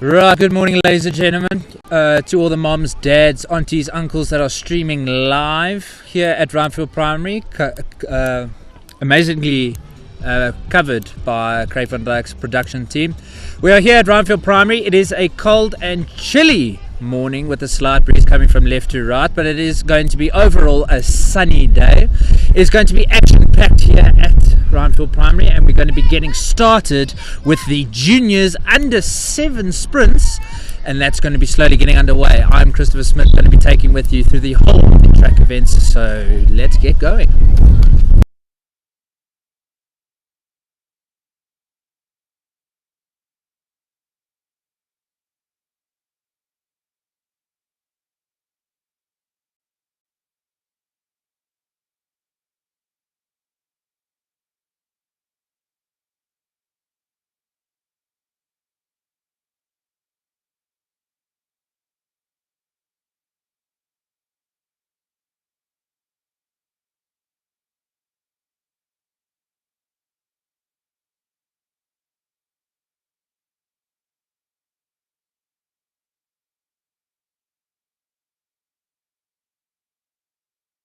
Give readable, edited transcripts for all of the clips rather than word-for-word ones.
Right, good morning, ladies and gentlemen. To all the moms, dads, aunties, uncles that are streaming live here at Rynfield Primary, amazingly covered by Craig van Dijk's production team. We are here at Rynfield Primary. It is a cold and chilly morning with a slight breeze coming from left to right, but it is going to be overall a sunny day. It's going to be action-packed here at Rynfield Primary, and we're going to be getting started with the juniors under 7 sprints, and that's going to be slowly getting underway. I'm Christopher Smith, going to be taking with you through the whole of the track events, so let's get going.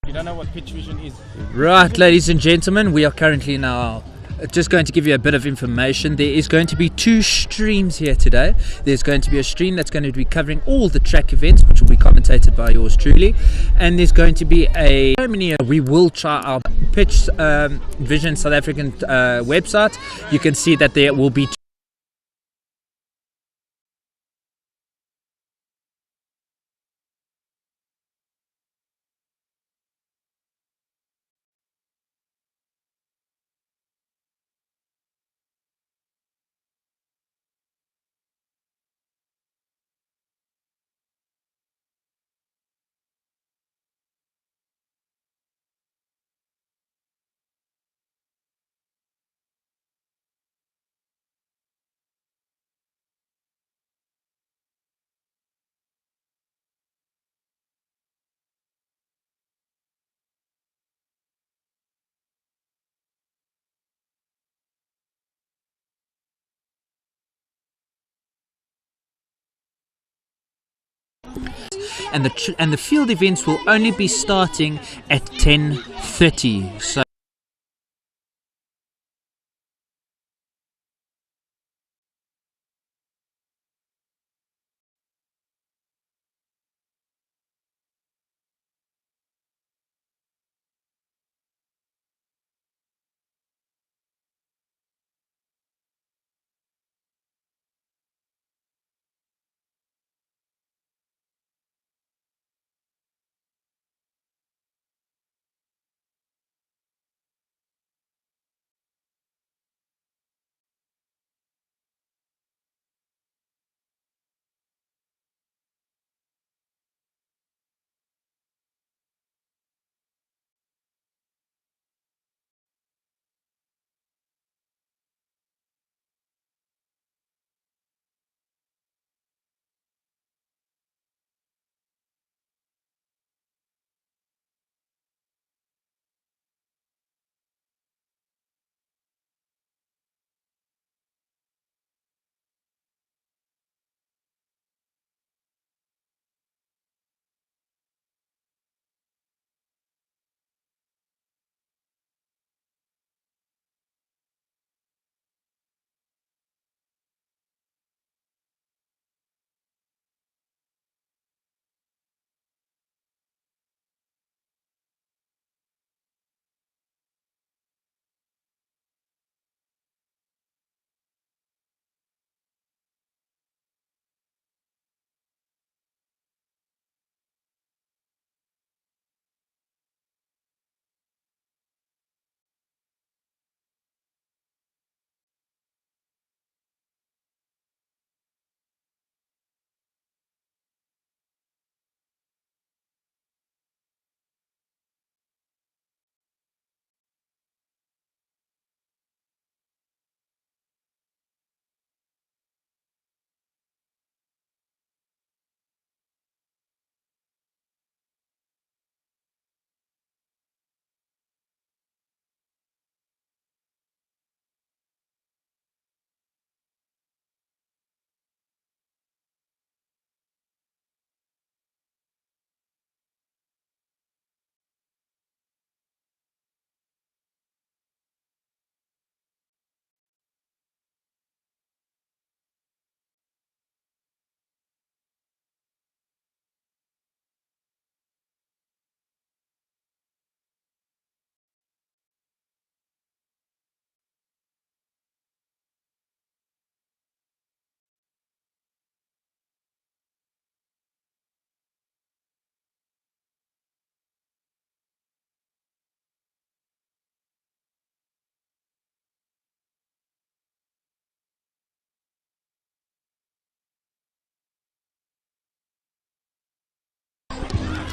You don't know what pitch vision is. Right, ladies and gentlemen, we are currently now just going to give you a bit of information. There is going to be 2 streams here today. There's going to be a stream that's going to be covering all the track events, which will be commentated by yours truly, and there's going to be a ceremony. We will try our pitch vision South African website. You can see that there will be and the field events will only be starting at 10:30. So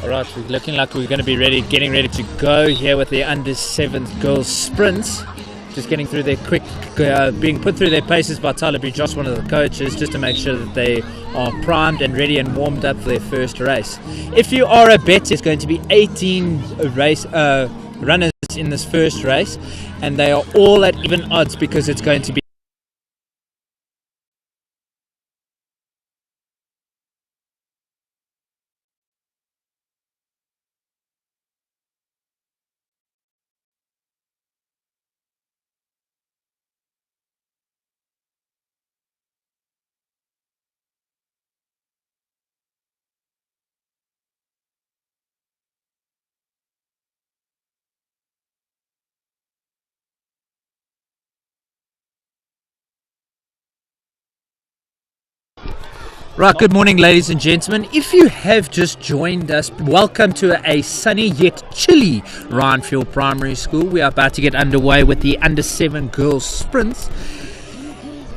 Alright, we're looking like we're going to be getting ready to go here with the under 7 girls sprints. Just getting through their being put through their paces by Tyler B. Joss, one of the coaches, just to make sure that they are primed and ready and warmed up for their first race. If you are a bet, there's going to be 18 runners in this first race, and they are all at even odds because it's going to be Right, good morning ladies and gentlemen. If you have just joined us, welcome to a sunny yet chilly Rynfield Primary School. We are about to get underway with the under 7 girls sprints.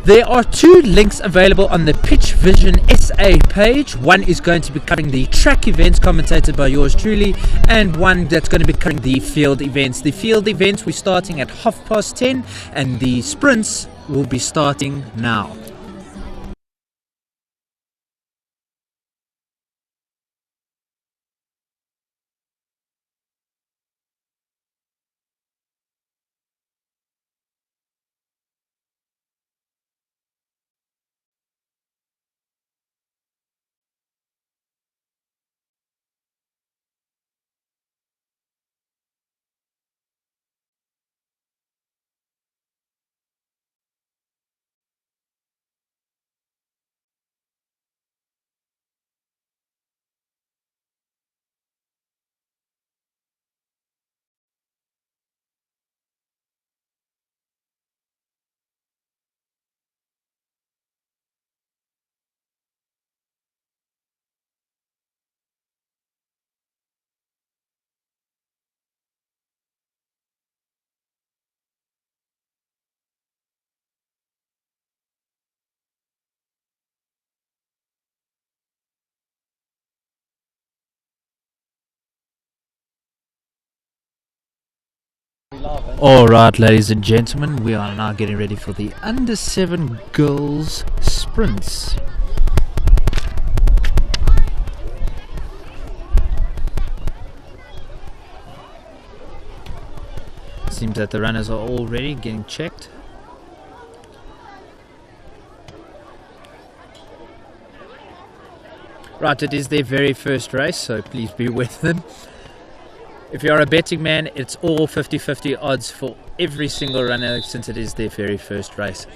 There are 2 links available on the Pitch Vision SA page. One is going to be covering the track events commentated by yours truly, and one that's going to be covering the field events. The field events we're starting at 10:30 and the sprints will be starting now. Alright ladies and gentlemen, we are now getting ready for the under 7 girls sprints. Seems that the runners are all ready, getting checked. Right, it is their very first race, so please be with them. If you are a betting man, it's all 50-50 odds for every single runner since it is their very first race.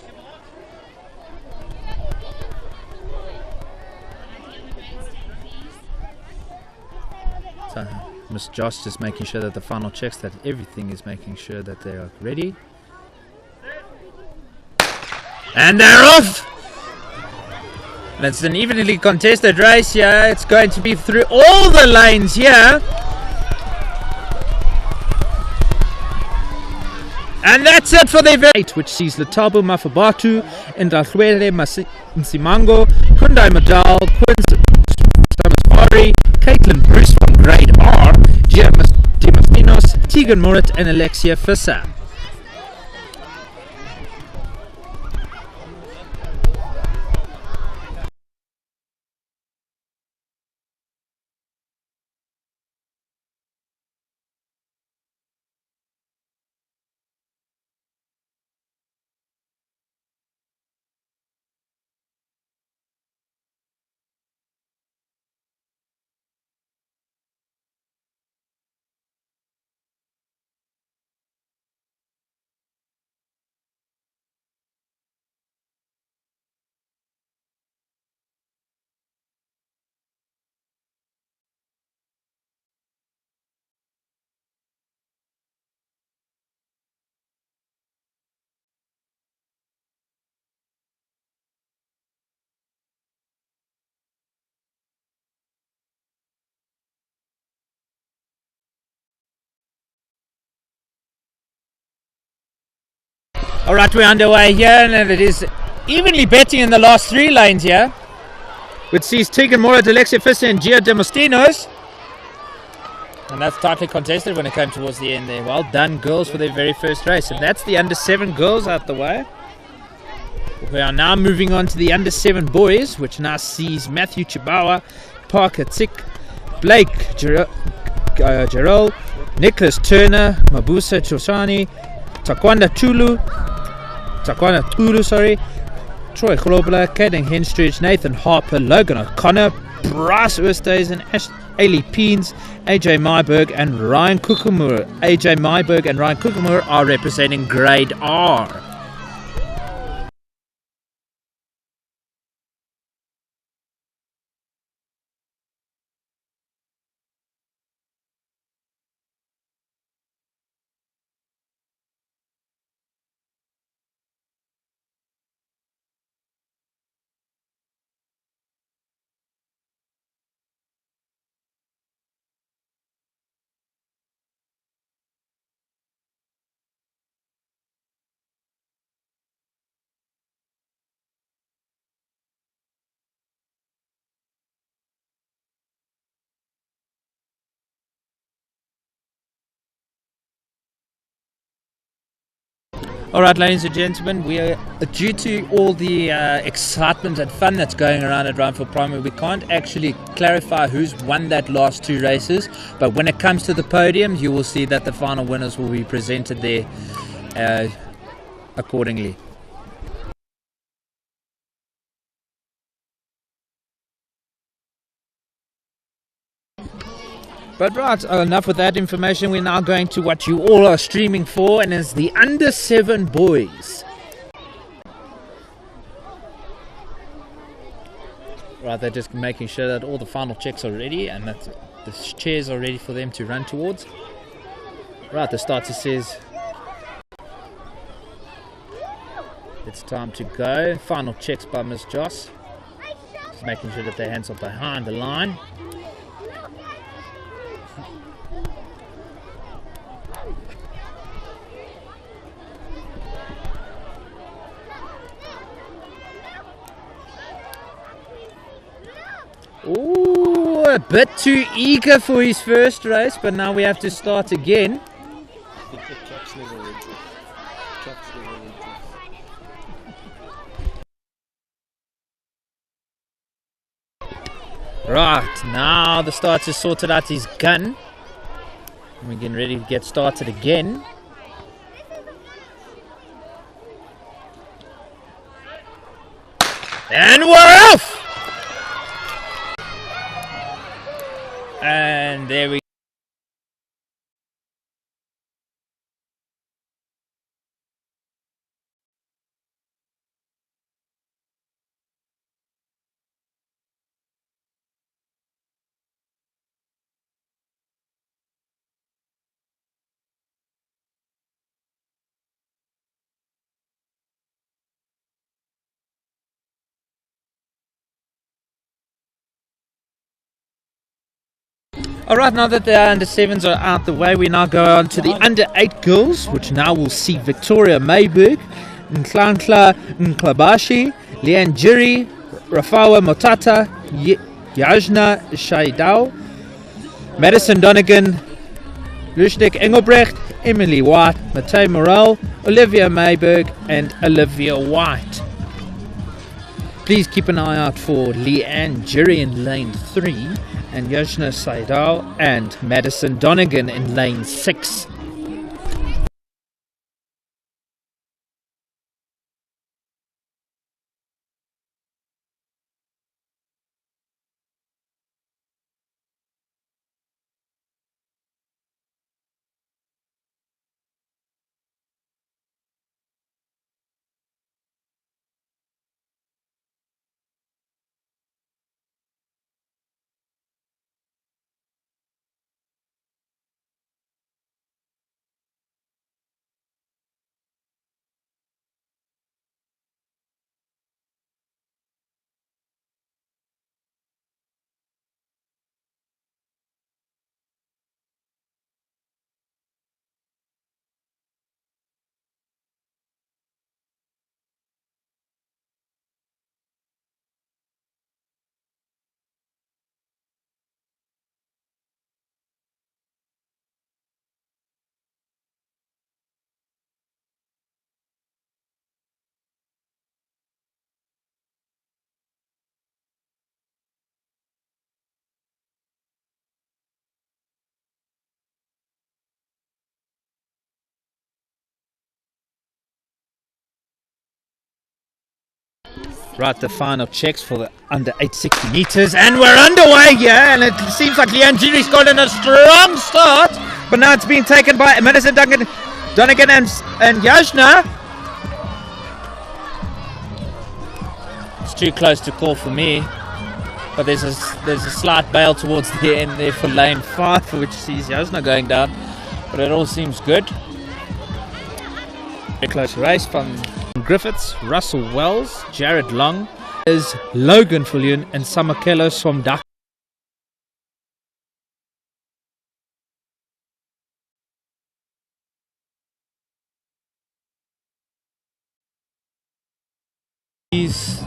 So, Miss Joss just making sure that the final checks, that everything is making sure that they are ready. And they're off! And it's an evenly contested race here. It's going to be through all the lanes here. And that's it for the event, which sees Letabo Mafabatu, Ndalwele Nsimango, Kundai Madal, Quinn Samasvari, Caitlin Bruce from Grade R, Gia Dimastinos, Tegan Morit, and Alexia Fissa. Alright, we're underway here, and it is evenly betting in the last 3 lanes here, which sees Tegan Morit, Alexia Fisser and Gia Demostinos. And that's tightly contested when it came towards the end there. Well done, girls, for their very first race. And that's the under-7 girls out the way. We are now moving on to the under-7 boys, which now sees Matthew Chibawa, Parker Tick, Blake Gerald, Nicholas Turner, Mabusa Chosani, Takwanda Tulu, Troy Grobler, Caden Henstridge, Nathan Harper, Logan O'Connor, Bryce Oosthuizen, Ailey Peens, AJ Myberg and Ryan Kukumura. AJ Myberg and Ryan Kukumura are representing Grade R. Alright, ladies and gentlemen, we are, due to all the excitement and fun that's going around at Rynfield Primary, we can't actually clarify who's won that last 2 races, but when it comes to the podium, you will see that the final winners will be presented there accordingly. But right, enough with that information. We're now going to what you all are streaming for, and it's the under-7 boys. Right, they're just making sure that all the final checks are ready and that the chairs are ready for them to run towards. Right, the starter says it's time to go. Final checks by Miss Joss. Just making sure that their hands are behind the line. Ooh, a bit too eager for his first race, but now we have to start again. Right, now the starter sorted out his gun. We're getting ready to get started again. And we're off! And there we go. Alright, now that the under-7s are out the way, we now go on to the under-8 girls, which now will see Victoria Mayberg, Nklankla Nklabashi, Leanne Jiri, Rafawa Motata, Yajna Shaidao, Madison Donegan, Lushnik Engelbrecht, Emily White, Matei Morel, Olivia Mayberg and Olivia White. Please keep an eye out for Leanne Jiri in lane 3 and Yajna Saidal and Madison Donegan in lane 6. Right, the final checks for the under 860 meters, and we're underway here. And it seems like Leanne Gini's got in a strong start, but now it's being taken by Madison Donegan and Yashna. It's too close to call for me, but there's a slight bail towards the end there for lane 5, which sees Yashna going down, but it all seems good. Very close race from Griffiths, Russell Wells, Jared Long, is Logan Fillion and Samakelo Swamdak.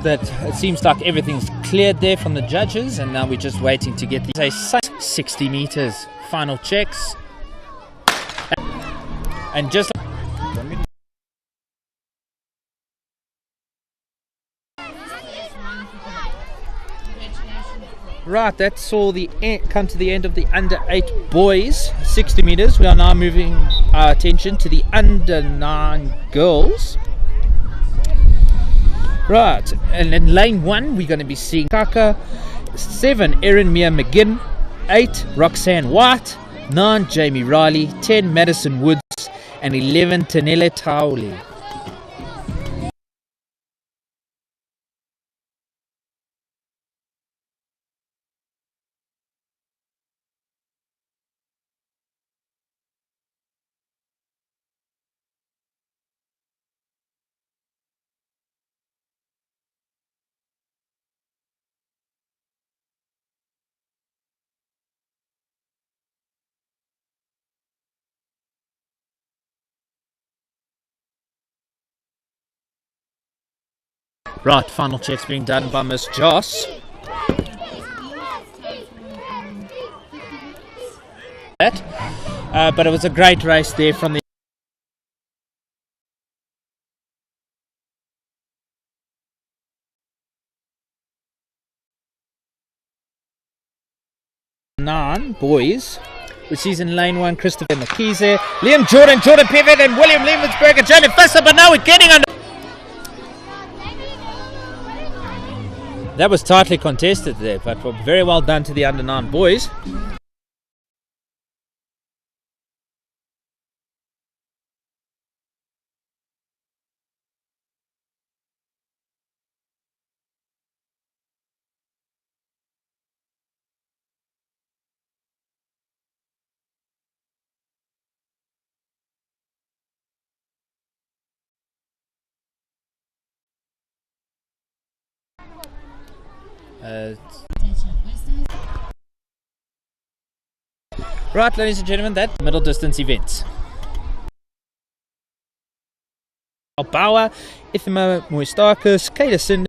That it seems like everything's cleared there from the judges, and now we're just waiting to get these 60 meters final checks. And just right, that saw the come to the end of the under 8 boys 60 meters. We are now moving our attention to the under 9 girls. Right, and in lane 1 we're going to be seeing Kaka, 7 Erin Mia McGinn, 8 Roxanne White, 9 Jamie Riley, 10 Madison Woods, and 11 Tanele Tauli. Right, final checks being done by Miss Joss. But it was a great race there from the nine boys, which is in lane 1, Christopher McKeezer, Liam Jordan Pivot, and William Leemensberg and Jalen Fisser, but now we're getting under. That was tightly contested there, but very well done to the under 9 boys. Right, ladies and gentlemen, that middle distance events. Bauer, Ithima Moistakis, Kayla.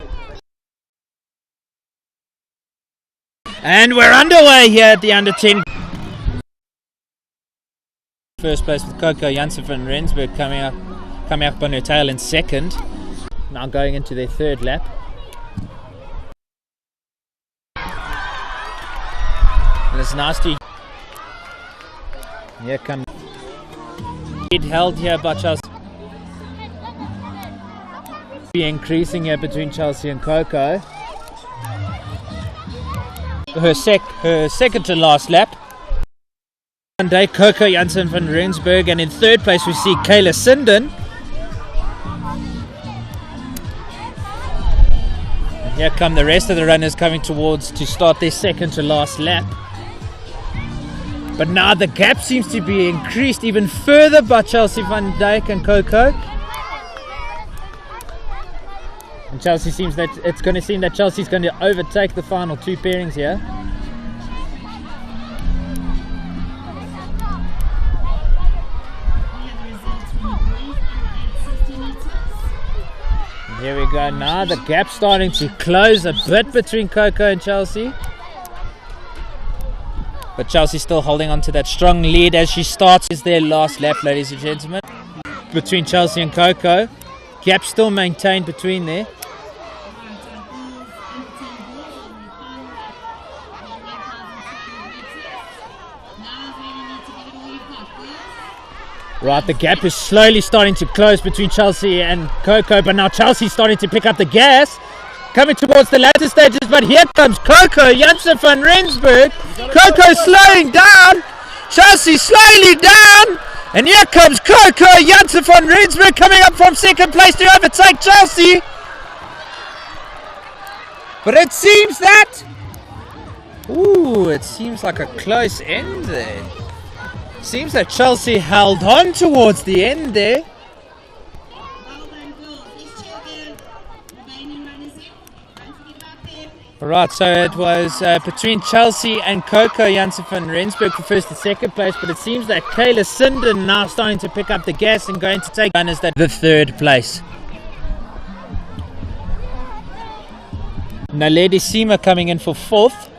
And we're underway here at the under 10. First place with Coco Janssen van Rensburg coming up on her tail in second. Now going into their third lap. And it's nasty. Here comes it held here by Chelsea. Increasing here between Chelsea and Coco. Her second to last lap. Monday, Coco Janssen van Rensburg, and in third place we see Kayla Sinden. And here come the rest of the runners coming towards to start their second to last lap. But now the gap seems to be increased even further by Chelsea van Dijk and Coco. And Chelsea seems that it's going to seem that Chelsea's going to overtake the final 2 pairings here. And here we go now. The gap starting to close a bit between Coco and Chelsea. But Chelsea still holding on to that strong lead as she starts. Is their last lap, ladies and gentlemen, between Chelsea and Coco. Gap still maintained between there. Right, the gap is slowly starting to close between Chelsea and Coco, but now Chelsea's starting to pick up the gas. coming towards the latter stages, but here comes Coco Janssen van Rensburg. Coco slowing down, Chelsea slowly down, and here comes Coco Janssen van Rensburg coming up from second place to overtake Chelsea. But it seems that, it seems like a close end there. Seems that Chelsea held on towards the end there. Right, so it was between Chelsea and Coco Janssen van Rensburg for first and second place, but it seems that Kayla Sinden now starting to pick up the gas and going to take runners that the third place. Naledi Sima coming in for fourth.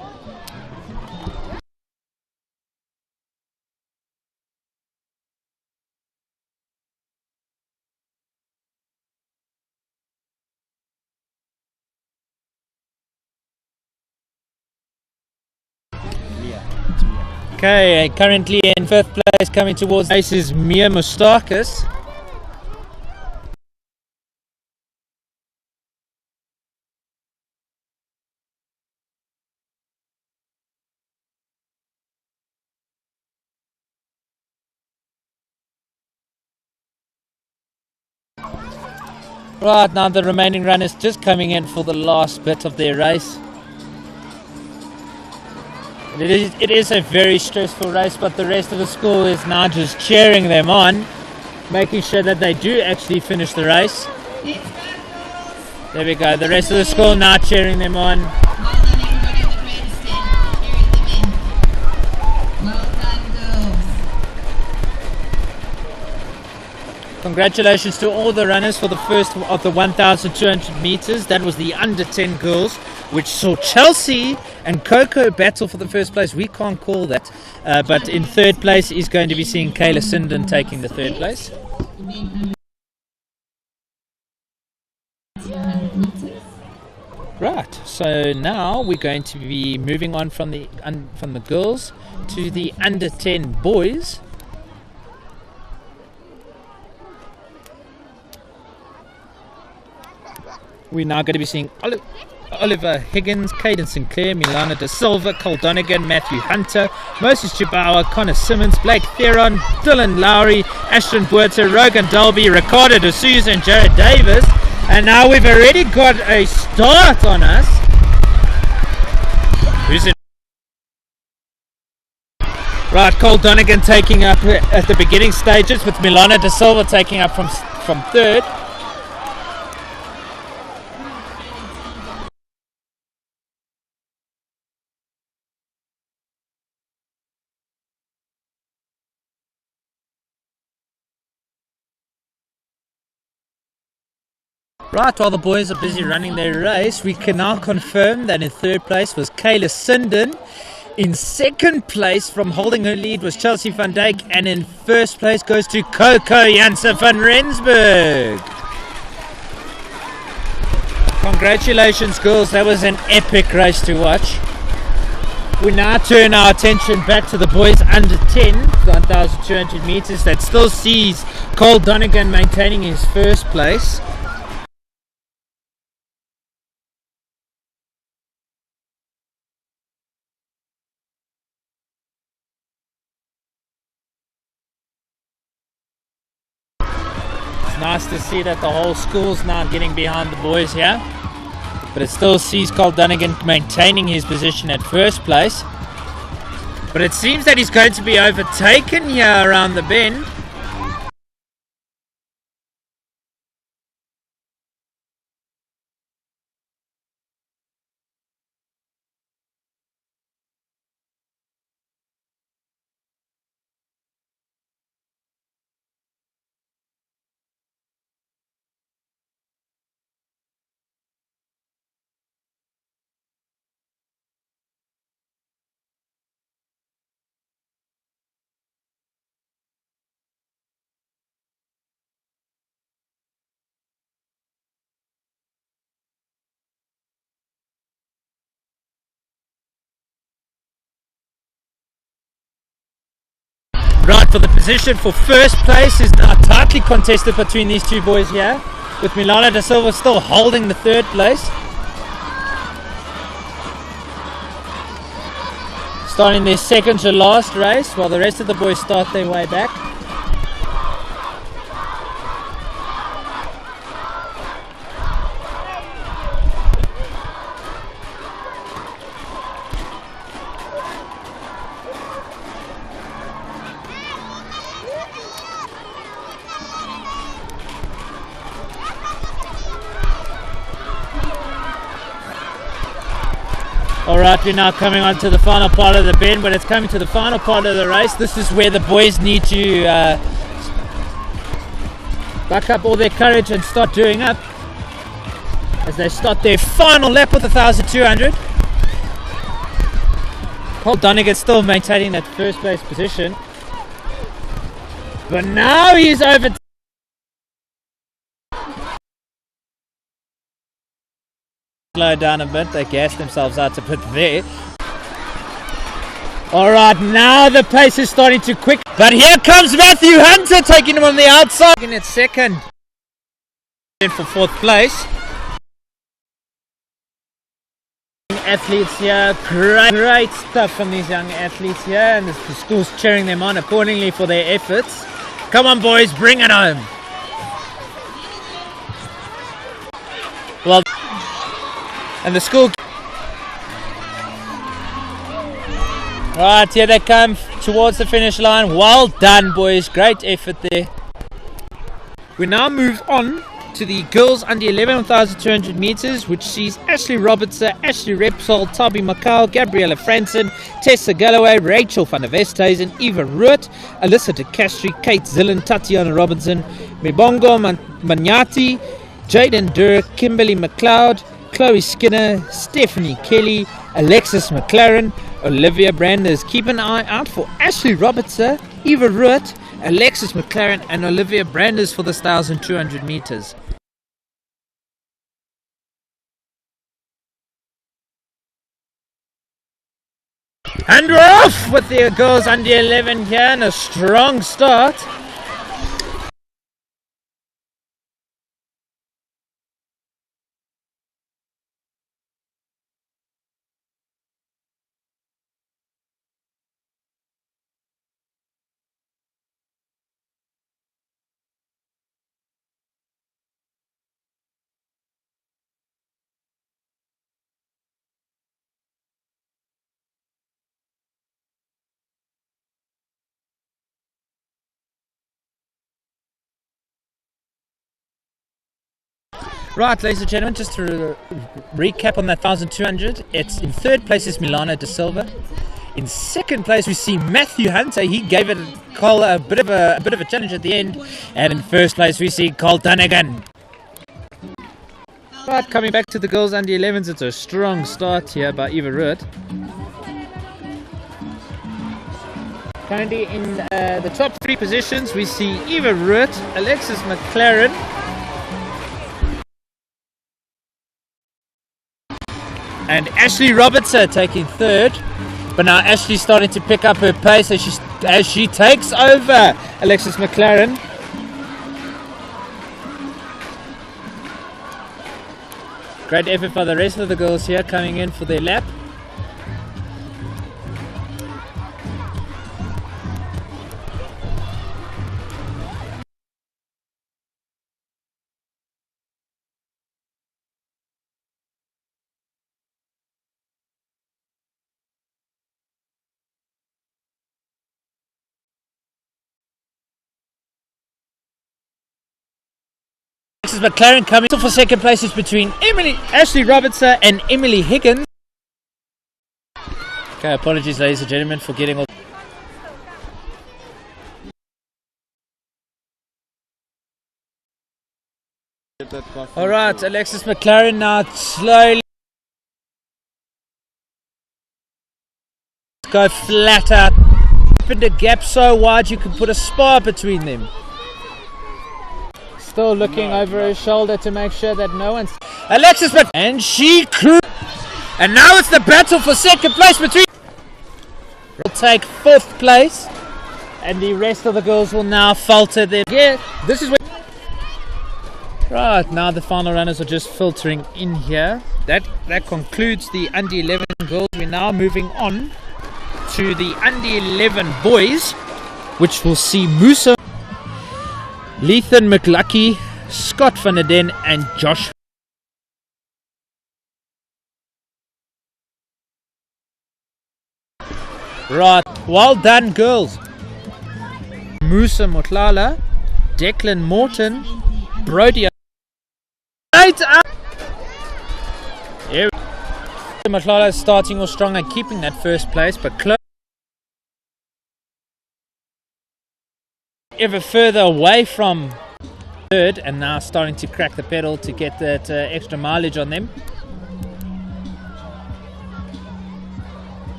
Okay, currently in fifth place coming towards the race is Mia Mustakis. Right, now the remaining runners just coming in for the last bit of their race. It is a very stressful race, but the rest of the school is now just cheering them on, making sure that they do actually finish the race. There we go, the rest of the school now cheering them on. Congratulations to all the runners for the first of the 1,200 meters. That was the under 10 girls, which saw Chelsea and Coco battle for the first place. We can't call that, but in third place is going to be seeing Kayla Sinden taking the third place. Right, so now we're going to be moving on from the girls to the under 10 boys. We're now going to be seeing Oliver Higgins, Caden Sinclair, Milana Da Silva, Cole Donegan, Matthew Hunter, Moses Jabauer, Connor Simmons, Blake Theron, Dylan Lowry, Ashton Buerter, Rogan Dolby, Ricardo De Souza and Jared Davis. And now we've already got a start on us. Who's it? Right, Cole Donegan taking up at the beginning stages, with Milana Da Silva taking up from third. Right, while the boys are busy running their race, we can now confirm that in third place was Kayla Sinden. In second place, from holding her lead, was Chelsea van Dijk. And in first place goes to Coco Janssen van Rensburg. Congratulations, girls. That was an epic race to watch. We now turn our attention back to the boys under 10, 1,200 meters. That still sees Cole Donegan maintaining his first place. Nice to see that the whole school's now getting behind the boys here, but it still sees Cole Donegan maintaining his position at first place. But it seems that he's going to be overtaken here around the bend. Right, for the position for first place is now tightly contested between these two boys here, with Milana Da Silva still holding the third place. starting their second to last race while the rest of the boys start their way back. Alright, we're now coming on to the final part of the bend, but it's coming to the final part of the race. This is where the boys need to back up all their courage and start doing up as they start their final lap with 1,200. Paul Donegan still maintaining that first place position, but now he's over. Slow down a bit, they gassed themselves out a bit there. Alright, now the pace is starting to quick, but here comes Matthew Hunter taking him on the outside. In its second. In for fourth place. Athletes here, great stuff from these young athletes here, and the school's cheering them on accordingly for their efforts. Come on boys, bring it home. Well, and the school. Right, here they come towards the finish line. Well done, boys. Great effort there. We now move on to the girls under 11,200 meters, which sees Ashley Robertson, Ashley Repsol, Toby Macau, Gabriella Franson, Tessa Galloway, Rachel van der Westhuizen, Eva Root, Alyssa de Castri, Kate Zillen, Tatiana Robinson, Mibongo Manyati, Jaden Durr, Kimberly McLeod, Chloe Skinner, Stephanie Kelly, Alexis McLaren, Olivia Branders. Keep an eye out for Ashley Robertson, Eva Root, Alexis McLaren and Olivia Branders for the 1,200 meters. And we're off with the girls under 11 here and a strong start. Right, ladies and gentlemen, just to recap on that 1,200, it's in third place is Milano De Silva. In second place we see Matthew Hunter. He gave it a bit of a challenge at the end. And in first place we see Cole Dunnigan. Right, coming back to the girls under 11s, it's a strong start here by Eva Root. Currently in the top three positions we see Eva Root, Alexis McLaren, and Ashley Robertson taking third. But now Ashley's starting to pick up her pace as she takes over Alexis McLaren. Great effort by the rest of the girls here coming in for their lap. McLaren coming for second place is between Ashley Robertson and Emily Higgins. Okay, apologies ladies and gentlemen for getting all. Alright, Alexis McLaren now slowly go flat out. Opened a gap so wide you can put a spar between them. Still looking over her shoulder to make sure that no one's. Alexis McLaren, and she crew. And now it's the battle for second place between. Will take fourth place, and the rest of the girls will now falter there. Yeah, this is where. Right now, the final runners are just filtering in here. That concludes the under 11 girls. We're now moving on to the under 11 boys, which will see Musa, Lethan McLucky, Scott van der Den and Josh. Right, well done girls. Musa Motlala, Declan Morton, Brody. Right up. Here. Motlala is starting off strong and keeping that first place, but close. Ever further away from third, and now starting to crack the pedal to get that extra mileage on them.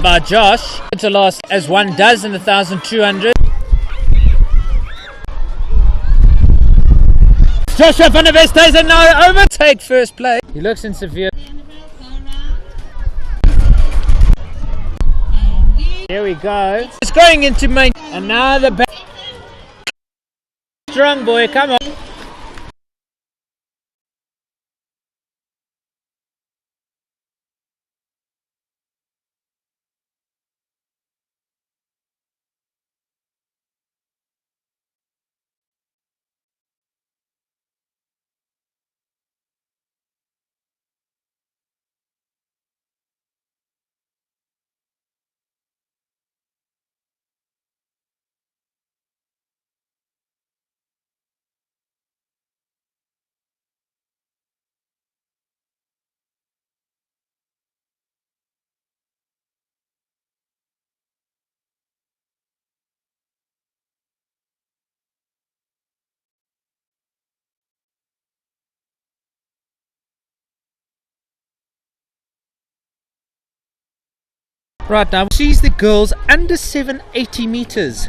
By Josh to last, as one does in the 1200. Joshua van der Westhuizen now overtake first place. He looks in severe. Here we go. It's going into main, and now the back. Strong boy, come on. Right now, she's the girls under 780 meters.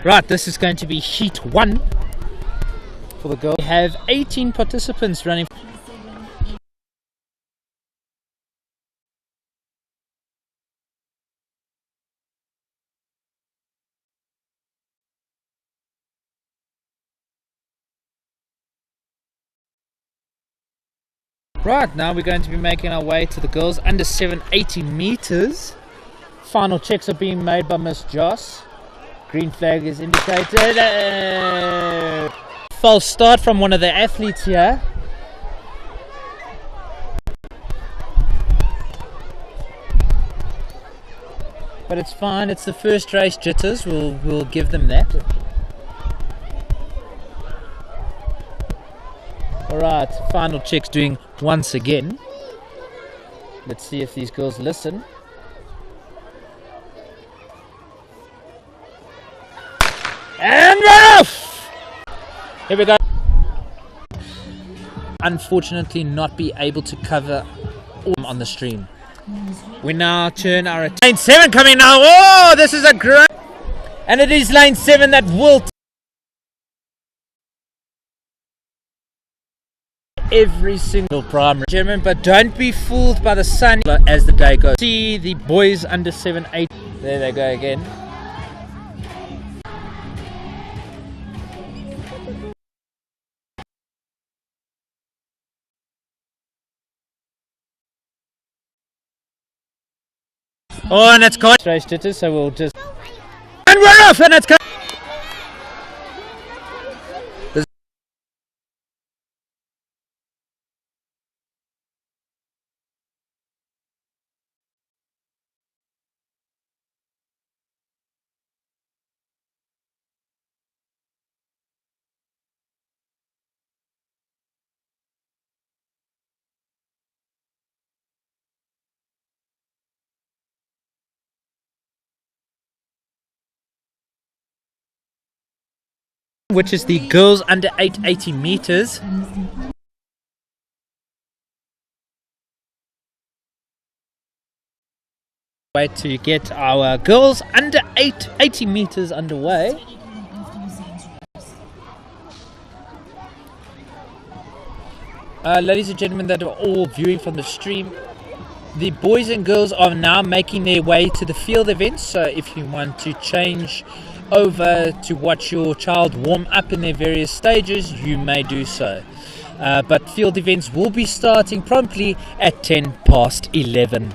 Right, this is going to be heat 1. For the girls, we have 18 participants running. Right, now we're going to be making our way to the girls under 780 meters. Final checks are being made by Miss Joss. Green flag is indicated. False start from one of the athletes here. But it's fine, it's the first race jitters, we'll give them that. Alright, final checks doing once again. Let's see if these girls listen. And we're off! Here we go. Unfortunately not be able to cover all on the stream. We now turn our attention. Lane 7 coming now. Oh, this is a great. And it is lane 7 that will every single primary, gentlemen, but don't be fooled by the sun as the day goes. See the boys under 7-8. There they go again. Oh, and it's caught. Race jitters, so we'll just. And we're off, and it's caught. Which is the girls under 880 meters. Wait to get our girls under 880 meters underway. Ladies and gentlemen that are all viewing from the stream, the boys and girls are now making their way to the field events. So if you want to change over to watch your child warm up in their various stages, you may do so. But field events will be starting promptly at 11:10.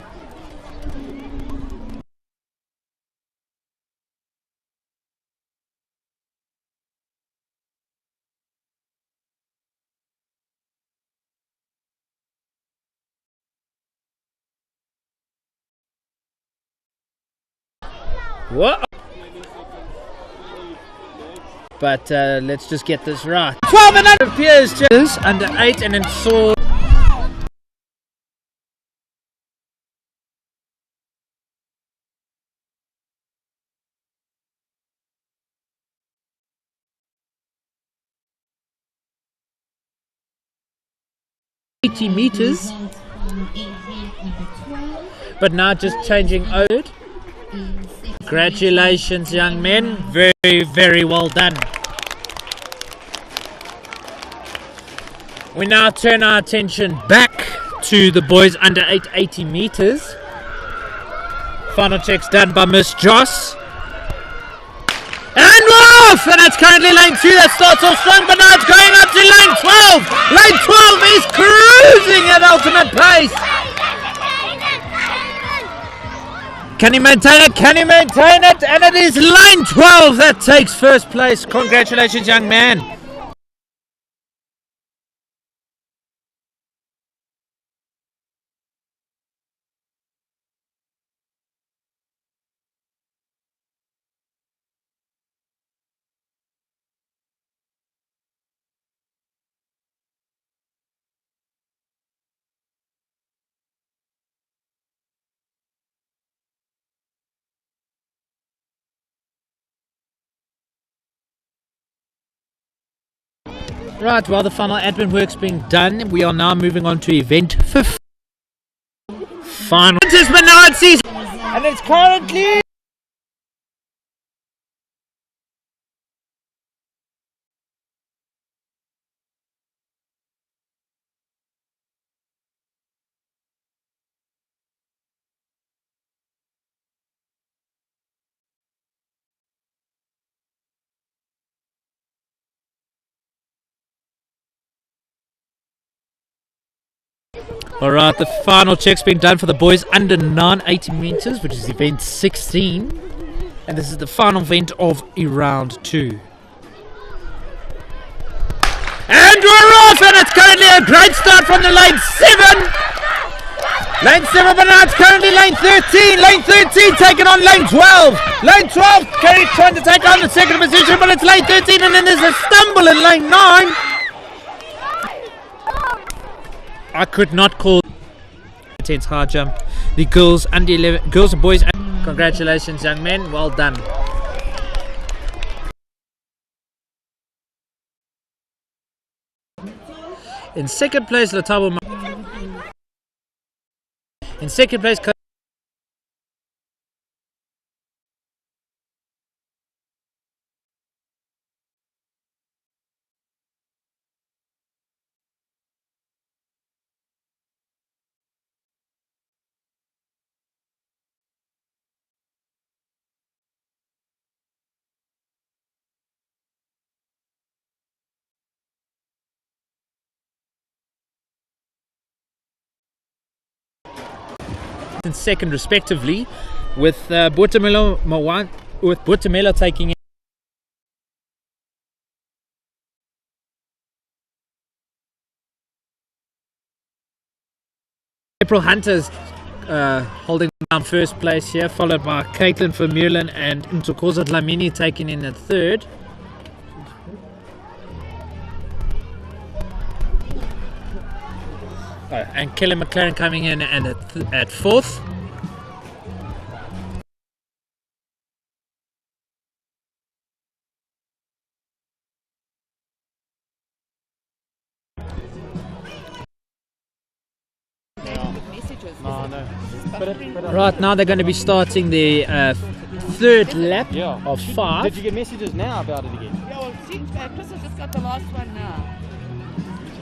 What? But let's just get this right. 12 and under appears just under 8 and then saw. meters, but now just changing over. Congratulations, young men. Very, very well done. We now turn our attention back to the boys under 80 meters. Final checks done by Miss Joss. And we're off! And it's currently lane 2 that starts off strong, but now it's going up to lane 12. Lane 12 is cruising at ultimate pace. Can he maintain it? Can he maintain it? And it is lane 12 that takes first place. Congratulations, young man. Right, while the final admin work's being done, we are now moving on to event 5. Final. It is Menard season, and it's currently. Alright, the final check's been done for the boys under 980 meters, which is event 16. And this is the final event of round 2. And we're off! And it's currently a great start from the lane 7. Lane 7, but now it's currently lane 13. Lane 13 taking on lane 12. Lane 12 trying to take on the second position, but it's lane 13, and then there's a stumble in lane 9. I could not call intense high jump. The girls under 11, girls and boys. Congratulations, young men. Well done. In second place, Latabo. In second place. And second respectively, with Botemelo taking it. April Hunters holding down first place here, followed by Caitlin Vermeulen and Ntokoza Dlamini taking in at third. And Kelly McLaren coming in and at fourth. Right now they're going to be starting the third lap of 5. Did you get messages now about it again? Yeah, well, Chris has just got the last one now.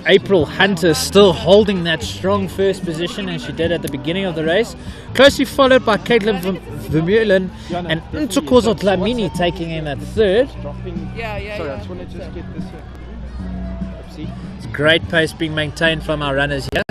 April Hunter still holding that strong first position as she did at the beginning of the race, closely followed by Caitlin Vermeulen and Ntokozo Dlamini taking in at third. Sorry, I just want to just get this here. See? It's great pace being maintained from our runners here.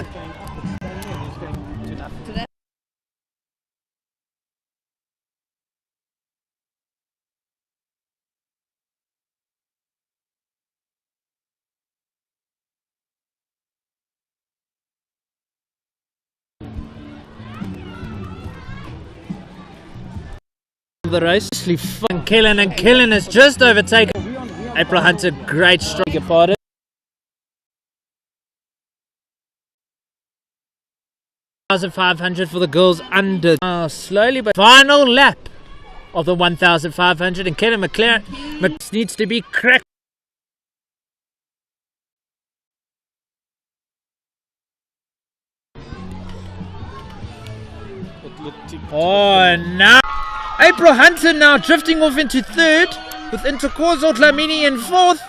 The race, Kellen, and Kellen has just overtaken April Hunter. Great strike apart it. 1,500 for the girls under. Slowly, but final lap of the 1,500, and Kellen McLaren needs to be cracked. Oh, now April Hunter now drifting off into third with Ntokozo Dlamini in fourth.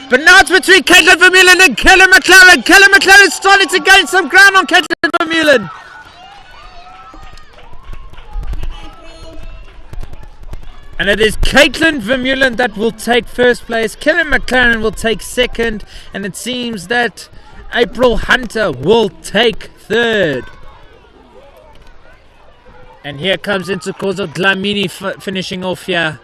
But now it's between Caitlin Vermeulen and Kellen McLaren. Kellen McLaren is starting to gain some ground on Caitlin Vermeulen. And it is Caitlin Vermeulen that will take first place. Kellen McLaren will take second. And it seems that April Hunter will take third. And here comes Ntokozo Dlamini finishing off here.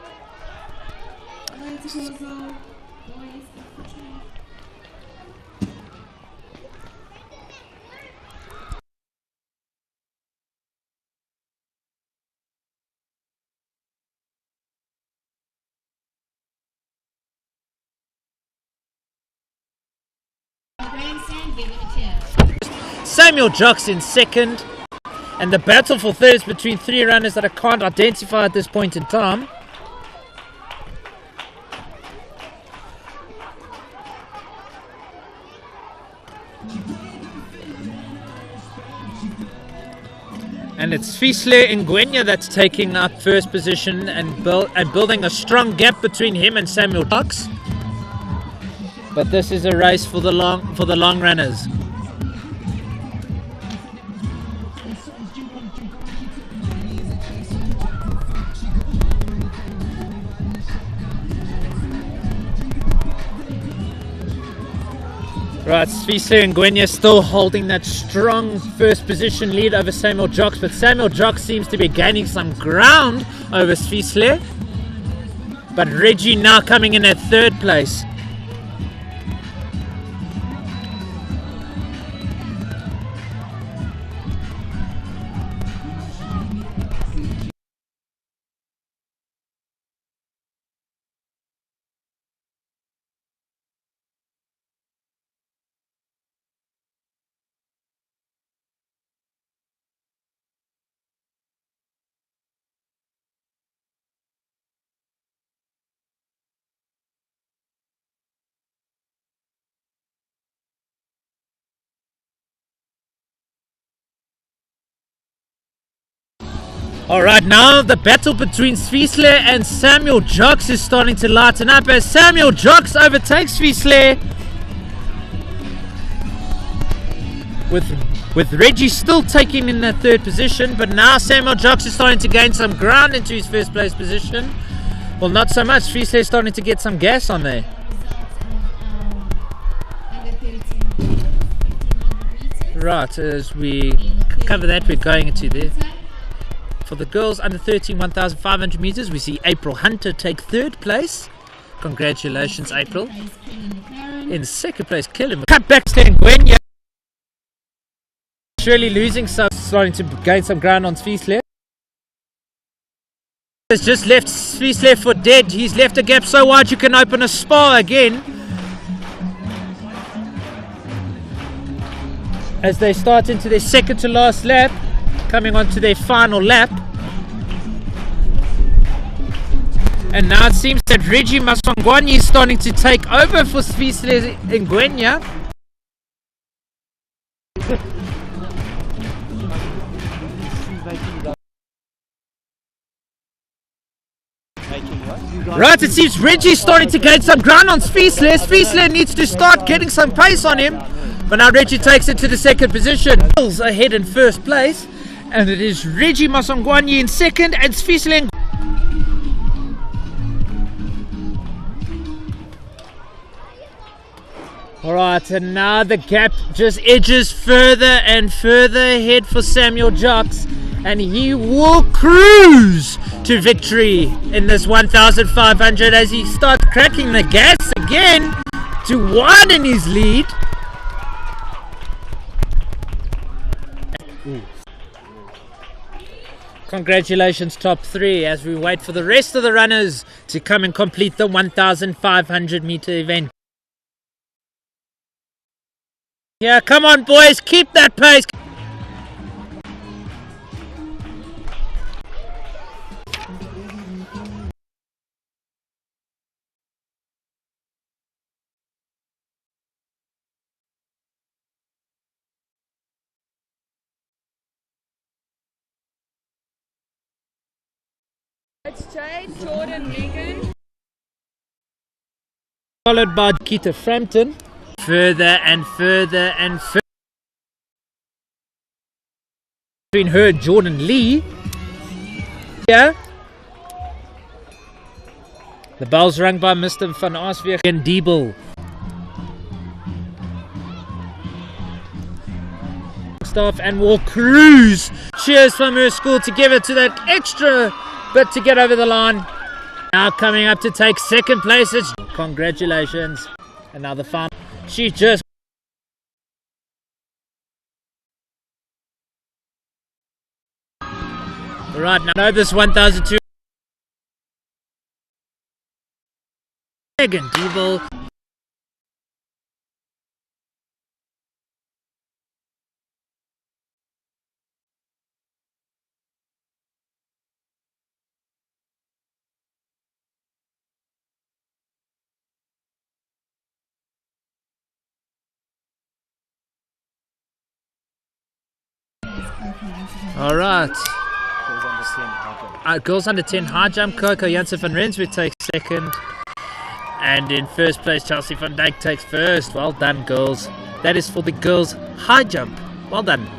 Samuel Jocks in second. And the battle for third is between three runners that I can't identify at this point in time. And it's Fiesle Ngwenya that's taking up first position and building a strong gap between him and Samuel Jocks. But this is a race for the long runners. Right, Fiesle Ngwenya still holding that strong first position lead over Samuel Jocks, but Samuel Jocks seems to be gaining some ground over Fiesle. But Reggie now coming in at third place. Alright, now the battle between Fiesle and Samuel Jocks is starting to lighten up as Samuel Jocks overtakes Fiesle. With Reggie still taking in that third position, but now Samuel Jocks is starting to gain some ground into his first place position. Well, not so much. Fiesle is starting to get some gas on there. Right, as we cover that, we're going into there. For the girls under 13, 1,500 meters, we see April Hunter take third place. Congratulations, April. In second place, Kellen. Cut back to Ngwenya. Surely losing some, starting to gain some ground on Fiesle. Has just left Fiesle for dead. He's left a gap so wide you can open a spar again. As they start into their second to last lap, coming on to their final lap. And now it seems that Reggie Maswangwanyi is starting to take over for Fiesle Ngwenya. Right, it seems Reggie's starting to gain some ground on Fiesle. Fiesle needs to start getting some pace on him. But now Reggie takes it to the second position. Bill's ahead in first place. And it is Reggie Masongwanyi in second and Sfisleng. Alright, and now the gap just edges further and further ahead for Samuel Jocks. And he will cruise to victory in this 1,500 as he starts cracking the gas again to widen his lead. Congratulations, top three, as we wait for the rest of the runners to come and complete the 1,500 meter event. Yeah, come on boys, keep that pace. It's Jade, Jordan, Megan. Followed by Keita Frampton. Further and further and further. Between her and Jordan Lee. Yeah. The bell's rung by Mr. Van Arsveer and Diebel. Staff and will cruise. Cheers from her school to give it to that extra bit to get over the line. Now coming up to take second place. It's congratulations. And now the final. She just right now this 1,200 Megan Diebel. All right. Girls under 10 high jump. Coco Janssen van Rensburg takes second. And in first place, Chelsea van Dijk takes first. Well done, girls. That is for the girls high jump. Well done.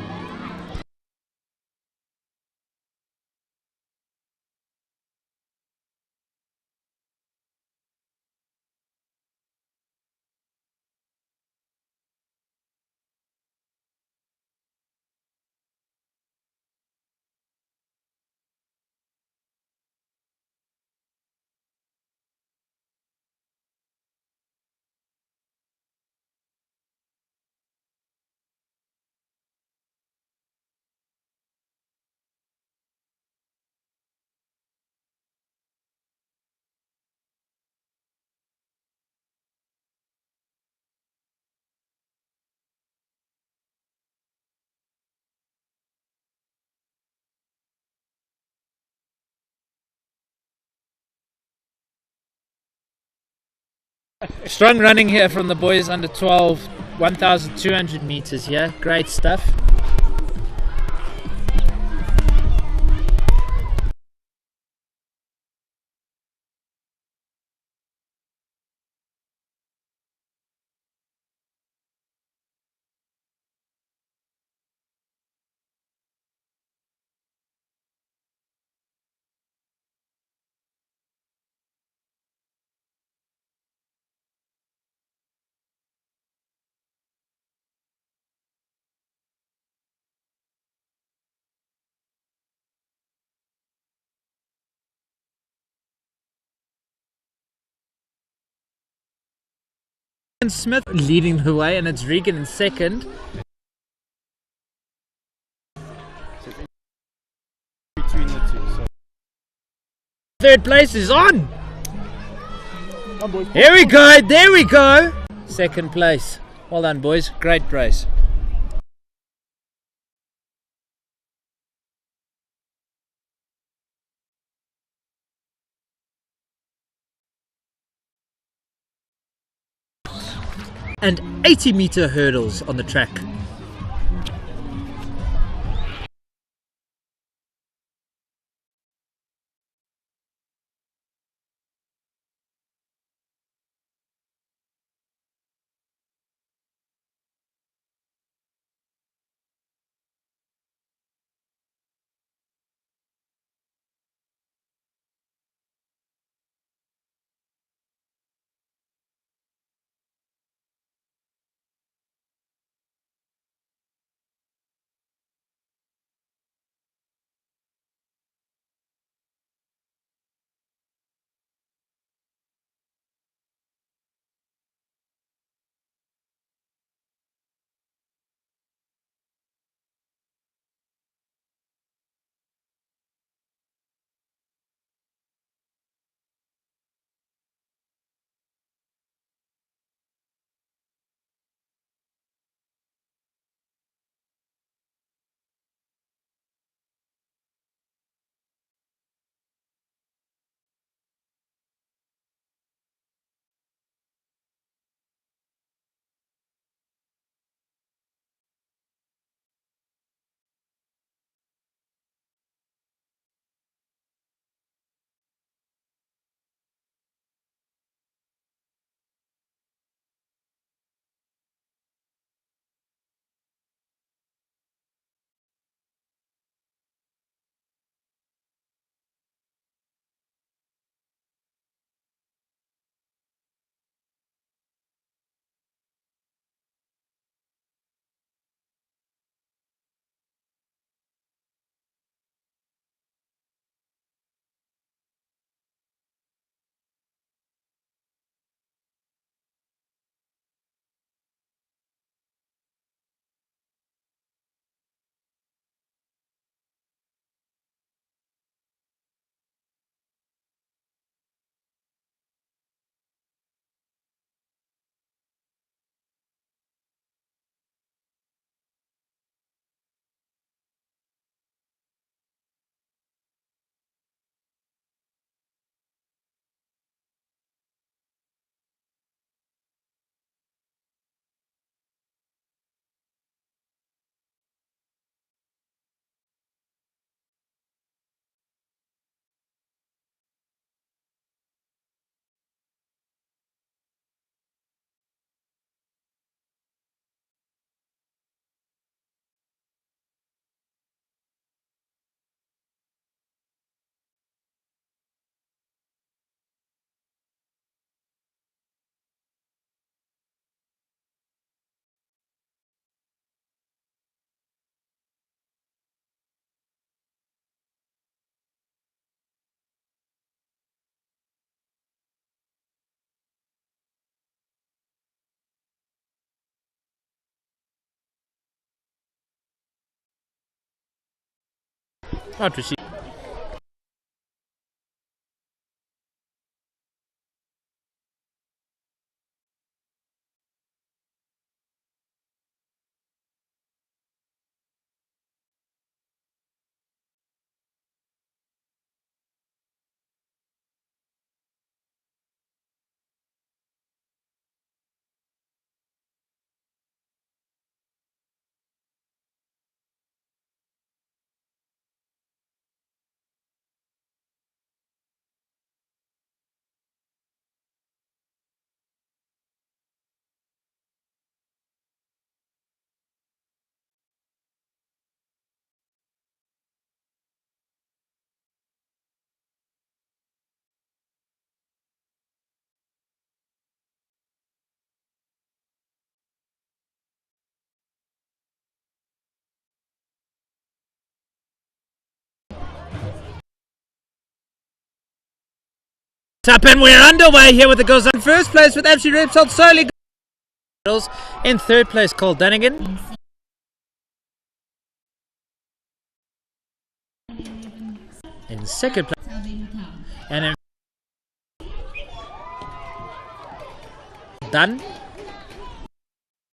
Strong running here from the boys under 12, 1,200 meters here. Great stuff. Smith leading the way, and it's Regan in second. Third place is on. Here we go, there we go. Second place. Well done, boys. Great race. And 80-meter hurdles on the track. Not received. Up and we're underway here with the girls in first place with FC Rynfield solely girls. In third place Cole Dunnigan. In second place and in Dunn